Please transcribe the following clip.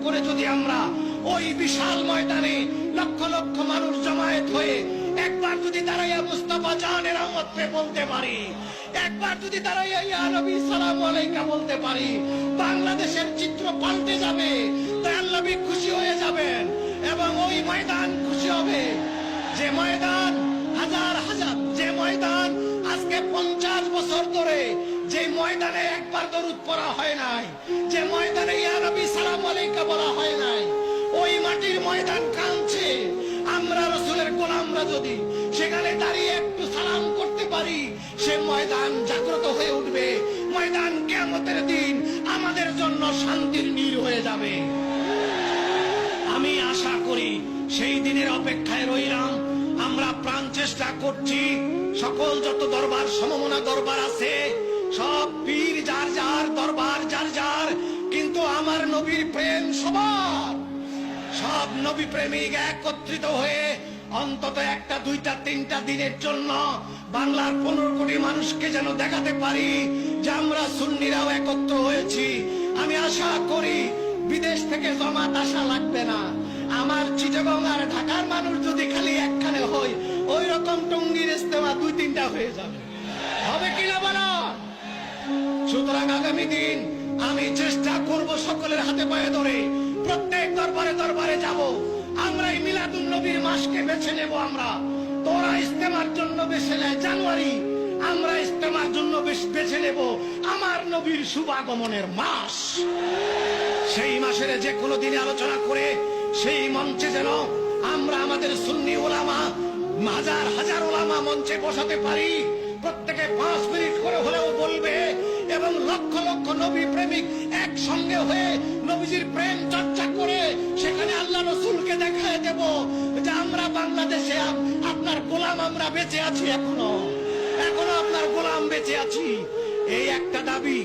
করে যদি আমরা ওই বিশাল ময়দানে লক্ষ লক্ষ মানুষ জমায়েত হয়ে একবার যদি দাঁড়াইয়া মুস্তাফা জানের রহমতে বলতে পারি, একবার যদি দাঁড়াইয়া ইয়া নবী সালামু আলাইকা বলতে পারি, বাংলাদেশের চিত্র পাল্টে যাবে। দয়াল নবী খুশি হয়ে যাবেন এবং ওই ময়দান খুশি হবে। যে ময়দান হাজার হাজার, যে ময়দান আজকে 50 বছর ধরে যে ময়দানে একবার দরুদ পড়া হয় নাই, যে ময়দানে ইয়া নবী সালামু আলাইকা বলা হয় নাই, ওই মাটির ময়দান কাঁদছে। আমরা রাসূলের গোলামরা যদি সেখানে দাঁড়িয়ে একটু সালাম করতে পারি, সে ময়দান জাগ্রত হয়ে উঠবে। ময়দান কিয়ামতের দিন আমাদের জন্য শান্তির নীড় হয়ে যাবে। আমি আশা করি সেই দিনের অপেক্ষায় রইলাম। আমরা প্রাণ চেষ্টা করছি, সকল যত দরবার সমমনা দরবার আছে, সব পীর যার যার, দরবার যার যার, কিন্তু আমার নবীর প্রেম সবার। সব নবী প্রেমিক একত্রিত হয়ে অন্তত একটা, দুইটা, তিনটা দিনের জন্য বাংলার 15 কোটি মানুষকে যেন দেখাতে পারি যে আমরা সুন্নিরাও একত্র হয়েছি। আমি আশা করি বিদেশ থেকে জমাত আসা লাগবে না। আমার চিটাগং আর ঢাকার মানুষ যদি খালি একখানে হয়, ওই রকম টঙ্গীর ইস্তেমা 2-3টা হয়ে যাবে। হবে কিনা বলো? সুতরাং আগামী দিন আমি চেষ্টা করব সকলের হাতে পায়ে ধরে প্রত্যেক দরবারে দরবারে যাব। আমরা এই মিলাদুন নবীর মাসকে বেছে নেব। আমরা তোরা ইস্তেমার জন্য বেছে নেয় জানুয়ারি, আমরা ইস্তেমার জন্য বেছে নেব আমার নবীর শুভাগমনের মাস। সেই মাসের যে কোনো দিনে আলোচনা করে সেই মঞ্চে যেন আমরা আমাদের সুন্নি ওলামা, হাজার হাজার ওলামা মঞ্চে বসাতে পারি। প্রত্যেকে 5 মিনিট করে হলেও বলবে এবং লক্ষ লক্ষ নবী প্রেমিক একসঙ্গে হয়ে নবীজির প্রেম চর্চা করে সেখানে আল্লাহ রসুলকে দেখায় দেব যে আমরা বাংলাদেশে আপনার গোলাম, আমরা বেঁচে আছি, এখনো আপনার গোলাম বেঁচে আছি। এই একটা দাবি